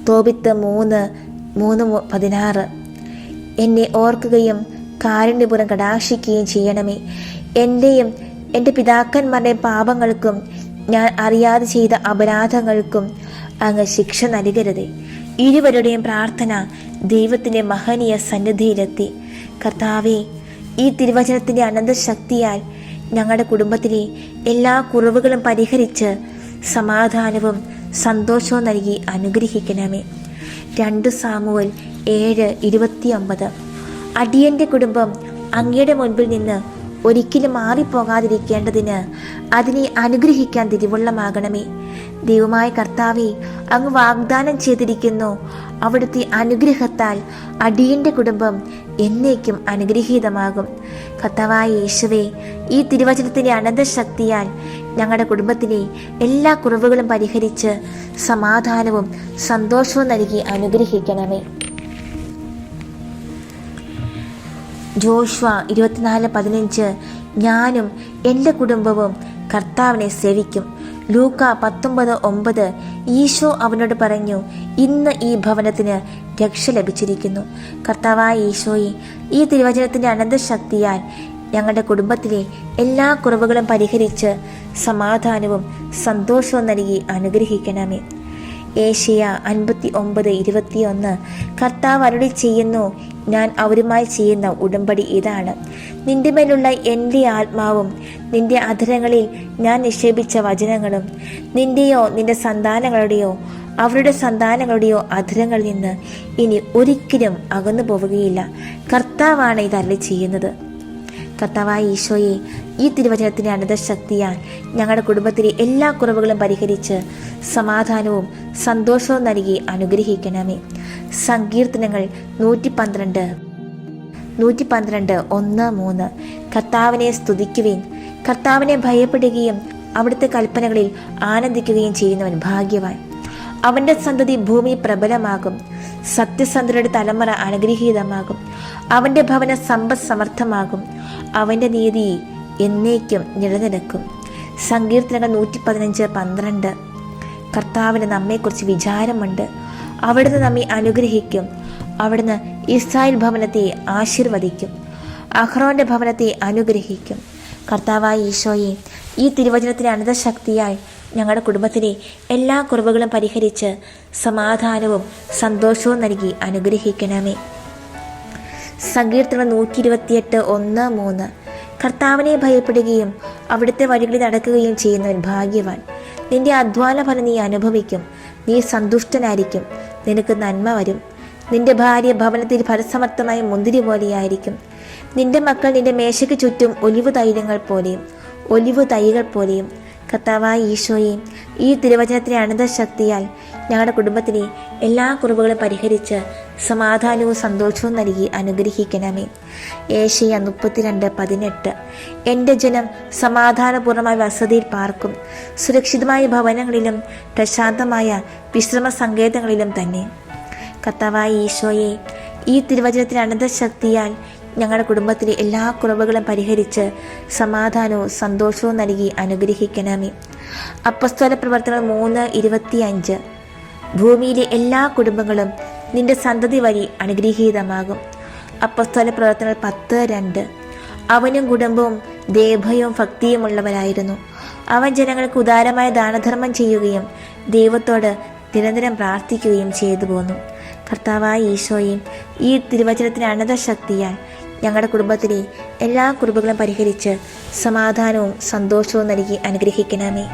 [SPEAKER 1] തോബിത്ത് 3:16. എന്നെ ഓർക്കുകയും കാരുണ്യപൂർവ്വം കടാക്ഷിക്കുകയും ചെയ്യണമേ. എൻ്റെയും എൻ്റെ പിതാക്കന്മാരുടെയും പാപങ്ങൾക്കും ഞാൻ അറിയാതെ ചെയ്ത അപരാധങ്ങൾക്കും അങ്ങ് ശിക്ഷ നൽകരുതേ. ഇരുവരുടെയും പ്രാർത്ഥന ദൈവത്തിൻ്റെ മഹനീയ സന്നിധിയിലെത്തി. കർത്താവേ, ഈ തിരുവചനത്തിൻ്റെ അനന്തശക്തിയാൽ ഞങ്ങളുടെ കുടുംബത്തിലെ എല്ലാ കുറവുകളും പരിഹരിച്ച് സമാധാനവും സന്തോഷവും നൽകി അനുഗ്രഹിക്കണമേ. 2 സാമുവേൽ 7:29. അടിയന്റെ കുടുംബം അങ്ങയുടെ മുൻപിൽ നിന്ന് ഒരിക്കലും മാറിപ്പോകാതിരിക്കേണ്ടതിന് അതിനെ അനുഗ്രഹിക്കാൻ തിരുവുള്ളമാകണമേ. ദൈവമായ കർത്താവെ, അങ്ങ് വാഗ്ദാനം ചെയ്തിരിക്കുന്നു, അവിടുത്തെ അനുഗ്രഹത്താൽ അടിയന്റെ കുടുംബം എന്നേക്കും അനുഗ്രഹീതമാകും. കർത്താവായ യേശുവേ, ഈ തിരുവചനത്തിൻ്റെ അനന്തശക്തിയാൽ ഞങ്ങളുടെ കുടുംബത്തിലെ എല്ലാ കുറവുകളും പരിഹരിച്ച് സമാധാനവും സന്തോഷവും നൽകി അനുഗ്രഹിക്കണമേ. ജോഷുവ 24:15. ഞാനും എൻ്റെ കുടുംബവും കർത്താവിനെ സേവിക്കും. ലൂക്ക 19:9. ഈശോ അവനോട് പറഞ്ഞു, ഇന്ന് ഈ ഭവനത്തിന് രക്ഷ ലഭിച്ചിരിക്കുന്നു. കർത്താവായ ഈശോയെ, ഈ തിരുവചനത്തിൻ്റെ അനന്തശക്തിയാൽ ഞങ്ങളുടെ കുടുംബത്തിലെ എല്ലാ കുറവുകളും പരിഹരിച്ച് സമാധാനവും സന്തോഷവും നൽകി അനുഗ്രഹിക്കണമേ. ഏശയ്യ 59:21. കർത്താവ് അരുളി ചെയ്യുന്നു, ഞാൻ അവരുമായി ചെയ്യുന്ന ഉടമ്പടി ഇതാണ്. നിന്റെ മേലുള്ള എൻ്റെ ആത്മാവും നിന്റെ അധരങ്ങളിൽ ഞാൻ നിക്ഷേപിച്ച വചനങ്ങളും നിന്റെയോ നിന്റെ സന്താനങ്ങളുടെയോ അവരുടെ സന്താനങ്ങളുടെയോ അധരങ്ങളിൽ നിന്ന് ഇനി ഒരിക്കലും അകന്നു പോവുകയില്ല. കർത്താവാണ് ഇത് അരുളി ചെയ്യുന്നത്. കർത്താവായ ഈശോയെ, ഈ തിരുവചനത്തിൻ്റെ അനന്തശക്തിയാൽ ഞങ്ങളുടെ കുടുംബത്തിലെ എല്ലാ കുറവുകളും പരിഹരിച്ച് സമാധാനവും സന്തോഷവും നൽകി അനുഗ്രഹിക്കണമേ. സങ്കീർത്തനങ്ങൾ 112:1-3. കർത്താവിനെ സ്തുതിക്കുവിൻ. കർത്താവിനെ ഭയപ്പെടുകയും അവിടുത്തെ കൽപ്പനകളിൽ ആനന്ദിക്കുകയും ചെയ്യുന്നവൻ ഭാഗ്യവാൻ. അവൻ്റെ സന്തതി ഭൂമി പ്രബലമാകും. സത്യസന്ധരുടെ തലമുറ അനുഗ്രഹീതമാകും. അവൻ്റെ ഭവനം സമ്പദ് സമർത്ഥമാകും. അവൻ്റെ നീതി എന്നേക്കും നിലനിൽക്കും. സങ്കീർത്തനങ്ങൾ 115:12. കർത്താവിന് നമ്മെക്കുറിച്ച് വിചാരമുണ്ട്. അവിടുന്ന് നമ്മെ അനുഗ്രഹിക്കും. അവിടുന്ന് ഇസ്രായേൽ ഭവനത്തെ ആശീർവദിക്കും. അഹ്റോന്റെ ഭവനത്തെ അനുഗ്രഹിക്കും. കർത്താവായ ഈശോയെ, ഈ തിരുവചനത്തിൻ്റെ അനന്തശക്തിയായി ഞങ്ങളുടെ കുടുംബത്തിലെ എല്ലാ കുറവുകളും പരിഹരിച്ച് സമാധാനവും സന്തോഷവും നൽകി അനുഗ്രഹിക്കണമേ. സങ്കീർത്തനം 128:1-3. കർത്താവിനെ ഭയപ്പെടുകയും അവിടുത്തെ വഴികളിൽ നടക്കുകയും ചെയ്യുന്നവൻ ഭാഗ്യവാൻ. നിന്റെ അധ്വാന ഫലം നീ അനുഭവിക്കും. നീ സന്തുഷ്ടനായിരിക്കും. നിനക്ക് നന്മ വരും. നിന്റെ ഭാര്യ ഭവനത്തിൽ ഫലസമർത്ഥമായ മുന്തിരി പോലെയായിരിക്കും. നിന്റെ മക്കൾ നിന്റെ മേശയ്ക്ക് ചുറ്റും ഒലിവ് തൈകൾ പോലെയും. കർത്താവായ ഈശോയെ, ഈ തിരുവചനത്തിൻ്റെ അനന്തശക്തിയാൽ ഞങ്ങളുടെ കുടുംബത്തിലെ എല്ലാ കുറവുകളും പരിഹരിച്ച് സമാധാനവും സന്തോഷവും നൽകി അനുഗ്രഹിക്കണമേ. ഏശയ്യ 32:18. എൻ്റെ ജനം സമാധാനപൂർണ്ണമായ വസതിയിൽ പാർക്കും, സുരക്ഷിതമായ ഭവനങ്ങളിലും പ്രശാന്തമായ വിശ്രമ സങ്കേതങ്ങളിലും തന്നെ. കർത്താവായ ഈശോയെ, ഈ തിരുവചനത്തിൻ്റെ അനന്തശക്തിയാൽ ഞങ്ങളുടെ കുടുംബത്തിലെ എല്ലാ കുറവുകളും പരിഹരിച്ച് സമാധാനവും സന്തോഷവും നൽകി അനുഗ്രഹിക്കണമേ. അപ്പസ്തോല പ്രവർത്തനങ്ങൾ 3:25. ഭൂമിയിലെ എല്ലാ കുടുംബങ്ങളും നിന്റെ സന്തതി വഴി അനുഗ്രഹീതമാകും. അപ്പസ്തോല പ്രവർത്തനങ്ങൾ 10:2. അവനും കുടുംബവും ദൈവഭയവും ഭക്തിയുമുള്ളവരായിരുന്നു. അവൻ ജനങ്ങൾക്ക് ഉദാരമായ ദാനധർമ്മം ചെയ്യുകയും ദൈവത്തോട് നിരന്തരം പ്രാർത്ഥിക്കുകയും ചെയ്തു പോന്നു. കർത്താവായ ഈശോയെ, ഈ തിരുവചനത്തിൻ്റെ അനന്തശക്തിയാൽ ഞങ്ങളുടെ കുടുംബത്തിലെ എല്ലാ കുറവുകളും പരിഹരിച്ച് സമാധാനവും സന്തോഷവും നൽകി അനുഗ്രഹിക്കണമേ.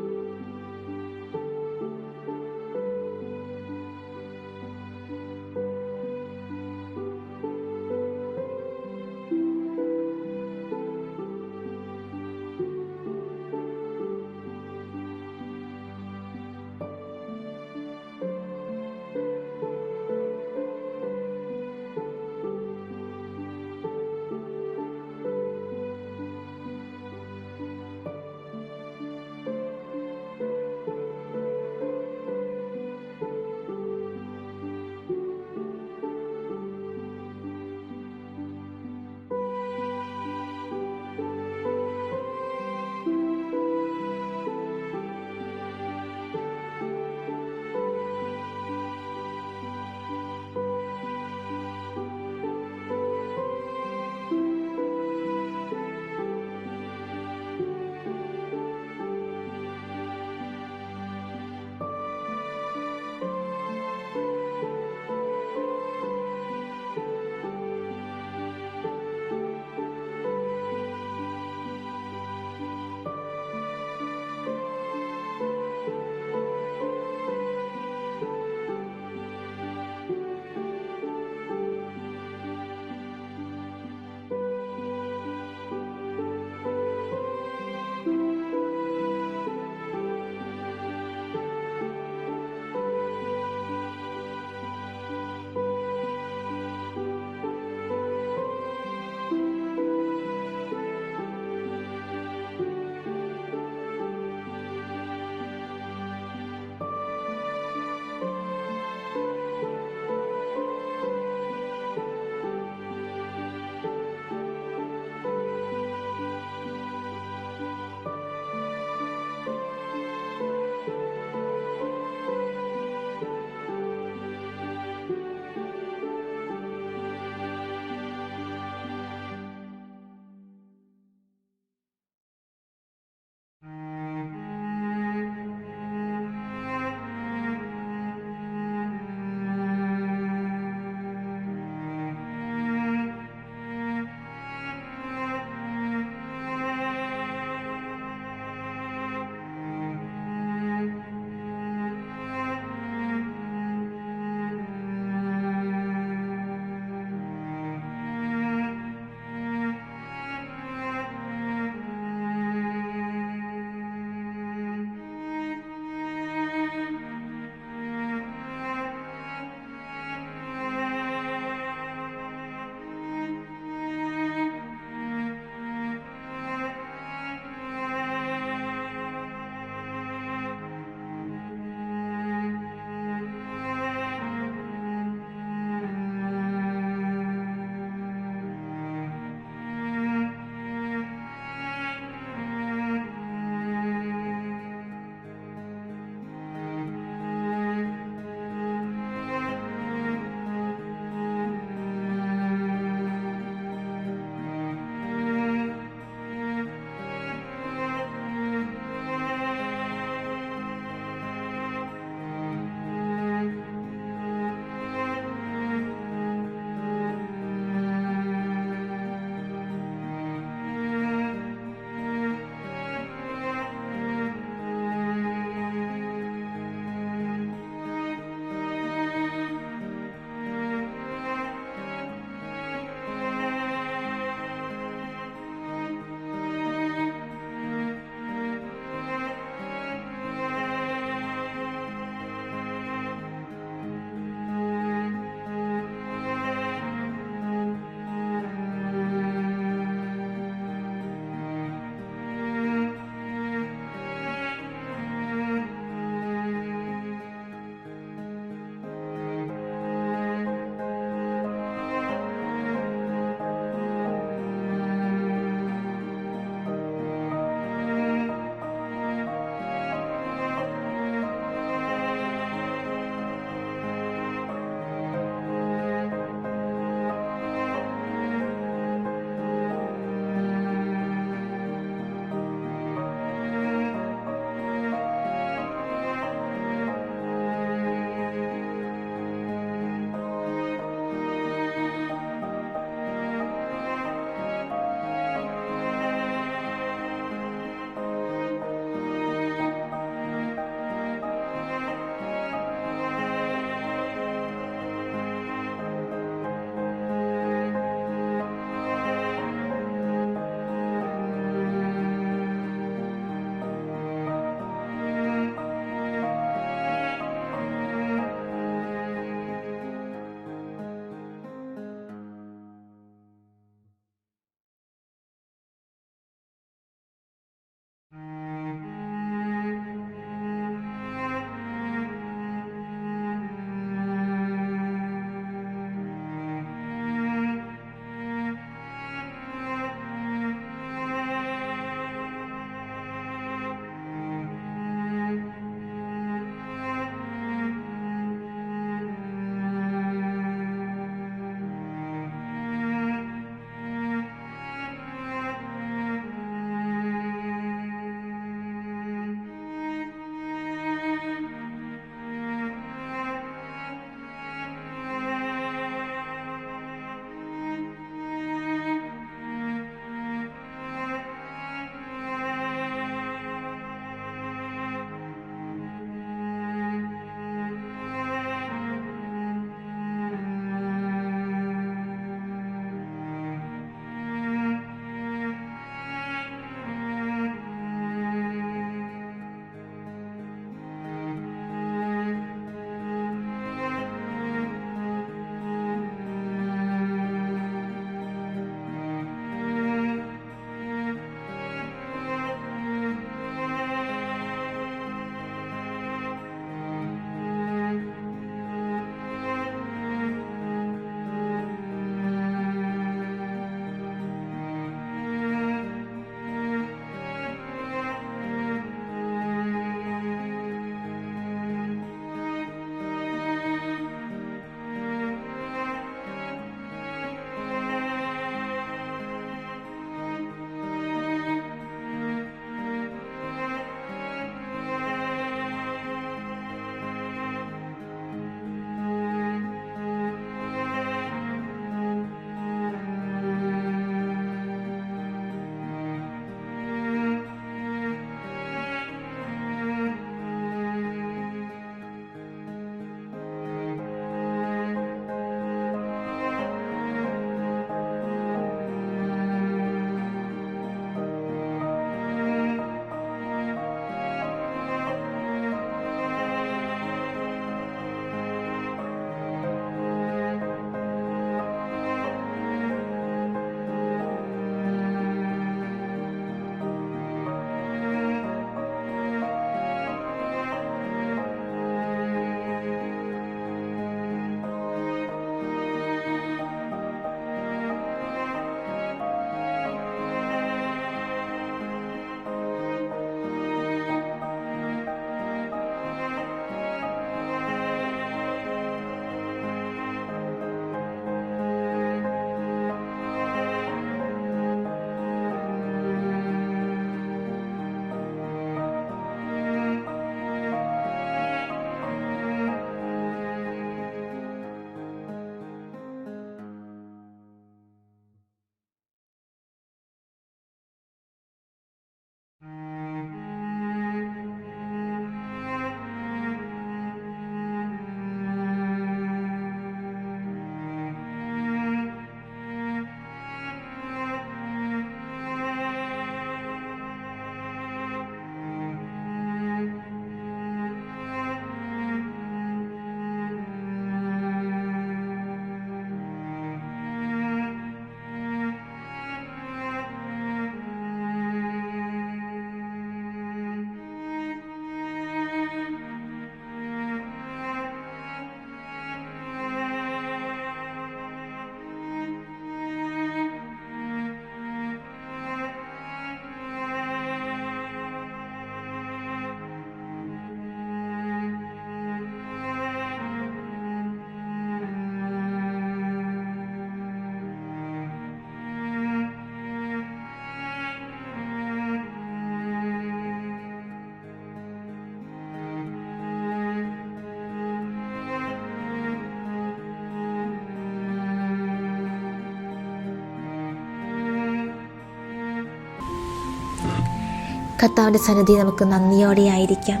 [SPEAKER 1] കർത്താവിൻ്റെ സന്നിധി നമുക്ക് നന്ദിയോടെ ആയിരിക്കാം.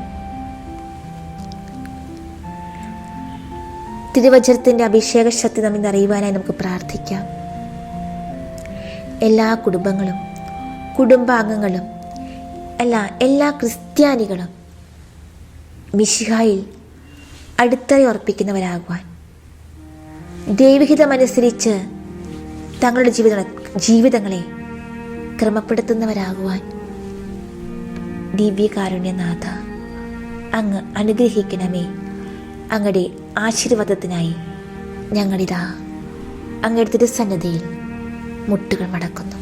[SPEAKER 1] തിരുവചനത്തിൻ്റെ അഭിഷേക ശക്തി നമ്മിൽ അറിയുവാനായി നമുക്ക് പ്രാർത്ഥിക്കാം. എല്ലാ കുടുംബങ്ങളും, കുടുംബാംഗങ്ങളും, എല്ലാ ക്രിസ്ത്യാനികളും മിശിഹായിൽ അടിത്തറ ഉറപ്പിക്കുന്നവരാകുവാൻ, ദൈവഹിതമനുസരിച്ച് തങ്ങളുടെ ജീവിതങ്ങളെ ക്രമപ്പെടുത്തുന്നവരാകുവാൻ ദിവ്യകാരുണ്യനാഥ അങ്ങ് അനുഗ്രഹിക്കണമേ. അങ്ങയുടെ ആശീർവാദത്തിനായി ഞങ്ങളിതാ അങ്ങയുടെ തിരുസന്നിധിയിൽ മുട്ടുകൾ മടക്കുന്നു.